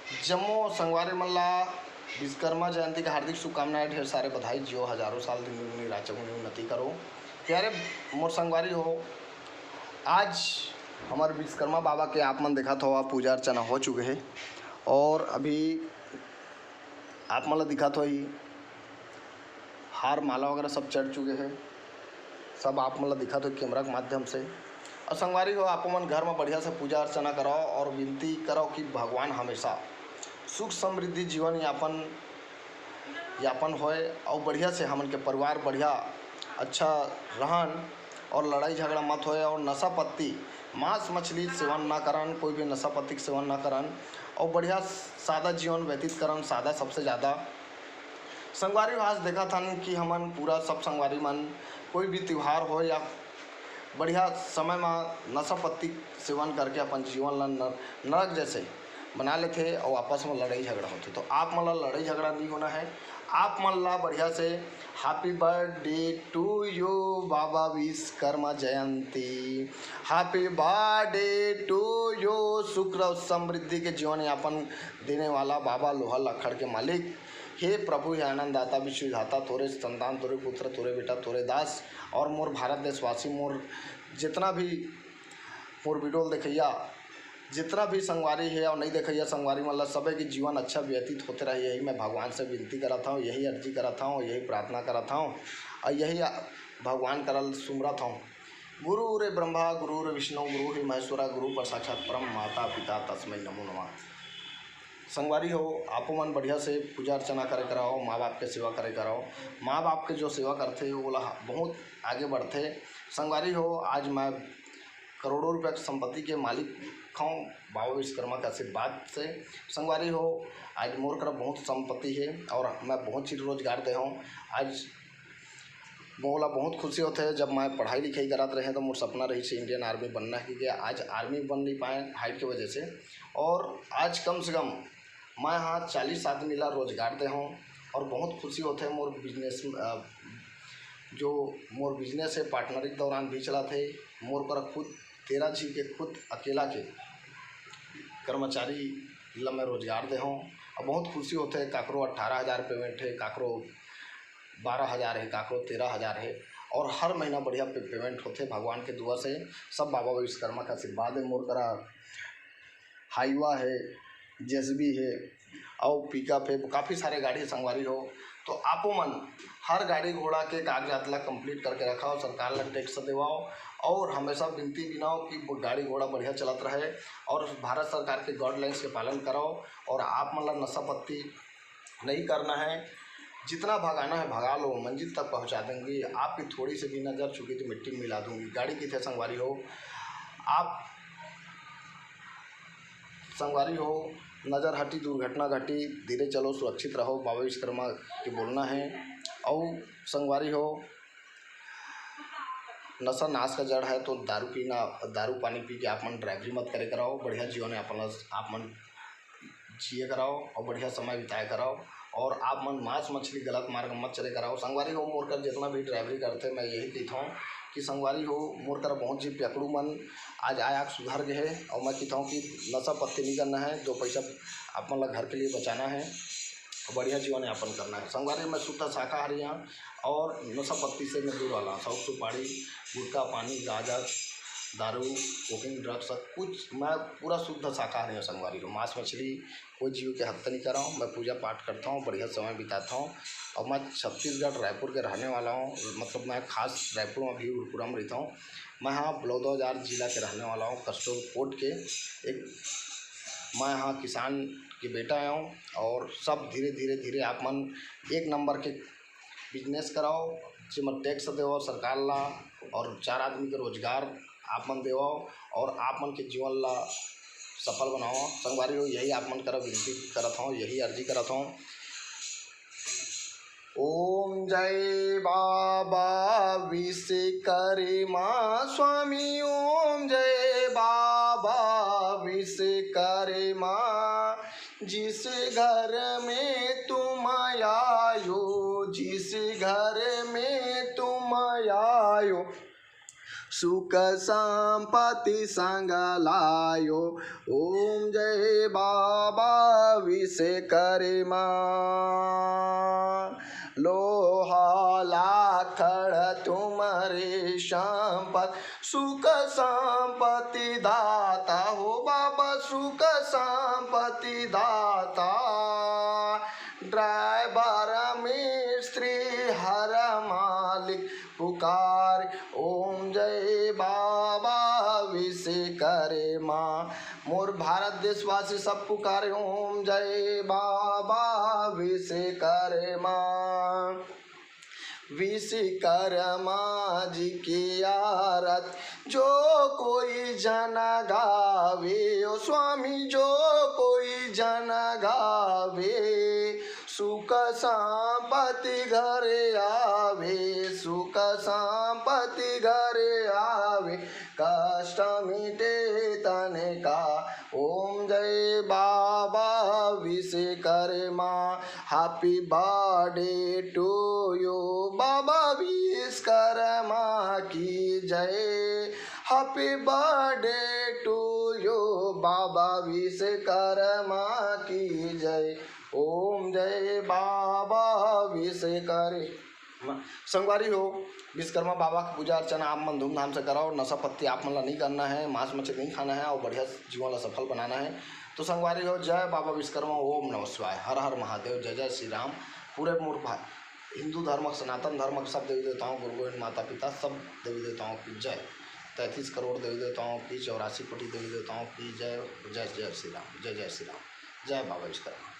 जम्मू संगवारी मल्ला विश्वकर्मा जयंती की हार्दिक शुभकामनाएं, ढेर सारे बधाई। जियो हजारों साल दिन दुगनी रात चौगुनी उन्नति करो। प्यारे मोर संगवारी हो, आज हमारे विश्वकर्मा बाबा के आप मन देखा था पूजा अर्चना हो चुके हैं और अभी आप मन दिखा तो ही हार माला वगैरह सब चढ़ चुके हैं। सब आप मन दिखा तो कैमरा के माध्यम से। और संगवारी हो, आप मन घर में बढ़िया से पूजा अर्चना कराओ और विनती करो कि भगवान हमेशा सुख समृद्धि जीवन यापन होए और बढ़िया से हमन के परिवार बढ़िया अच्छा रहन और लड़ाई झगड़ा मत होए और नशा पत्ती मांस मछली सेवन ना करन, कोई भी नशा पत्ती के सेवन ना करन और बढ़िया सादा जीवन व्यतीत करन। सादा सबसे ज़्यादा संगवारी आज देखा था कि हमन पूरा सब संगवारी मन कोई भी त्यौहार हो या बढ़िया समय में नशा पत्ती सेवन करके अपन जीवन ला नरक जैसे बना लेते और आपस में लड़ाई झगड़ा होते। तो आप मन ला लड़ाई झगड़ा नहीं होना है। आप मन ला बढ़िया से happy birthday to you Baba Vishwakarma Jayanti, happy birthday to you सुख और समृद्धि के जीवन यापन देने वाला बाबा लोहा लखड़ के मालिक। हे प्रभु, हे आनंददाता, विश्वधाता, तोरे संतान, तोरे पुत्र, तोरे बेटा, तोरे दास और मोर भारत देशवासी, मोर जितना भी मोर वीडियो देखैया जितना भी संगवारी है और नहीं देखैया संगवारी मतलब सब के जीवन अच्छा व्यतीत होते रहे। यही मैं भगवान से विनती करता हूँ, यही अर्जी करता हूँ, यही प्रार्थना करता हूँ और यही भगवान करल सुमरत हूँ। गुरु रे ब्रह्मा, गुरु रे विष्णु, गुरु ही महेश्वरा, गुरु पर साक्षात परम माता पिता तस्मै नमो नमः। संगवारी हो, आप मन बढ़िया से पूजा अर्चना करे कराओ, माँ बाप के सेवा करे कराओ। माँ बाप के जो सेवा करते वो बहुत आगे बढ़ते। संगवारी हो, आज मैं करोड़ों रुपये की संपत्ति के मालिक हूँ बाबा विश्वकर्मा के आशीर्वाद से। संगवारी हो, आज मोर कर बहुत संपत्ति है और मैं बहुत चीज़ रोजगार दे हूँ। आज मोला बहुत खुशी होते है जब मैं पढ़ाई लिखाई करत रहे तो मोर सपना रही से इंडियन आर्मी बनना है, क्योंकि आज आर्मी बन नहीं पाए हाइट की वजह से। और आज कम से कम मैं हाँ 40 आदमी ला रोजगार दे हूँ और बहुत खुशी होते है। मोर बिजनेस जो मोर बिजनेस है पार्टनरी के दौरान भी चला थे। मोर पर खुद 13 जी के खुद अकेला के कर्मचारी ला मैं रोजगार दे हूँ और बहुत खुशी होते है। काकरो 18,000 पेमेंट है, काकरो 12,000 है, काकरो 13,000 है और हर महीना बढ़िया पेमेंट होते भगवान के दुआ से। सब बाबा विश्वकर्मा का आशीर्वाद है। मोर करा हाईवा है, जेसीबी है और पिकअप है, काफ़ी सारे गाड़ी संगवारी हो। तो आपो मन हर गाड़ी घोड़ा के कागजात ला कंप्लीट करके रखाओ, सरकार ला टैक्स देवाओ और हमेशा विनती बिनाओ कि गाड़ी घोड़ा बढ़िया चलत रहे और भारत सरकार के गाइडलाइंस के पालन कराओ। और आप मन ला नशा पत्ती नहीं करना है, जितना भगाना है भगा लो, मंजिल तक पहुंचा देंगे। आपकी थोड़ी सी भी नज़र चुकी तो मिट्टी में मिला दूंगी। गाड़ी की थे संगवारी हो, आप संगवारी हो, नज़र हटी दुर्घटना घटी, धीरे चलो सुरक्षित रहो, बाबा विश्वकर्मा के बोलना है। और संगवारी हो, नशा नाश का जड़ है तो दारू पानी पी के आप मन ड्राइवरी मत करे कराओ। बढ़िया जीवन है अपन आप मन जिए कराओ और बढ़िया समय बिताए कराओ और आप मन मांस मछली गलत मार्ग मत चले कराओ। संगवारी हो, मोर कर जितना भी ड्राइवरी करते मैं यही कहता हूँ कि संगवारी हो, मोर कर बहुत जी पकड़ू मन आज आया सुधर गए है और मैं कहता हूँ कि नशा पत्ती नहीं करना है, 2 पैसा आप मन घर के लिए बचाना है और बढ़िया जीवन यापन करना है। संगवारी मैं शुद्ध शाकाहारी यहाँ और नशा पत्ती से मैं दूर वाला, शौक सुपारी गुटखा पानी गांजा दारू कोकिंग ड्रग्स सब कुछ मैं पूरा शुद्ध शाकाहारी हूँ। संगवारी हो, मांस मछली कोई जीव के हत्या नहीं कर रहा हूँ। मैं पूजा पाठ करता हूँ, बढ़िया समय बिताता हूँ और मैं छत्तीसगढ़ रायपुर के रहने वाला हूँ। मतलब मैं खास रायपुर में भी उरपुरा में रहता हूँ। मैं यहाँ बलौदाबाजार जिला के रहने वाला हूँ, कस्टोर कोट के एक मैं यहाँ किसान के बेटा हूँ। और सब धीरे धीरे धीरे आप मन 1 नंबर के बिजनेस कराओ, जिसमें टैक्स देवो सरकार ला और 4 आदमी के रोजगार आप मन देवो और आप मन के जीवन ला सफल बनाओ। संगवारी हो, यही आप मन कर विनती करत हूँ, यही अर्जी करत हूँ। ओम जय बाबा विश्वकर्मा स्वामी, ओम जय बाबा विश्वकर्मा। जिस घर में तुम आयो, जिस घर में तुम आयो, सुख संपत्ति संग लायो। ओम जय बाबा विश्वकर्मा। लोहा लाखड़ तुम्हारे संपत्ति, सुख संपत्ति दाता हो बाबा, सुख संपत्ति दाता। ड्राइवर मिस्त्री हर मालिक पुकार। ओम जय बाबा विश्वकर्मा। मोर भारत देशवासी सब पुकारे ओम जय बाबा विश्वकर्मा। विश्वकर्मा जी की आरती जो कोई जन गावे, ओ स्वामी जो कोई जन गावे। सुख संपत्ति घरे आवे, सुख संपत्ति घरे आवे, कष्ट मिटे तने का। ओम जय बाबा Vishwakarma. Happy birthday to you बाबा विश्वकर्मा की जय। हैप्पी बर्थडे टू यू बाबा विश्वकर्मा की जय। ओम जय बाबा विश्वकर्मा। संगवारी हो, विश्वकर्मा बाबा की पूजा अर्चना आप मन धूमधाम से कराओ। नशा पत्ती आप मन ला नहीं करना है, मांस मछली नहीं खाना है और बढ़िया जीवन ला सफल बनाना है। तो संगवारी हो, जय बाबा विश्वकर्मा। ओम नमः शिवाय। हर हर महादेव। जय जय श्री राम। पूरे मोर हिंदू धर्म, सनातन धर्म के सब देवी देवताओं, गुरु गोविंद माता पिता सब देवी देवताओं की जय। 33 करोड़ देवी देवताओं की, 84 कोटि देवी देवताओं की जय। जय जय श्री राम। जय जय श्री राम। जय बाबा विश्वकर्मा।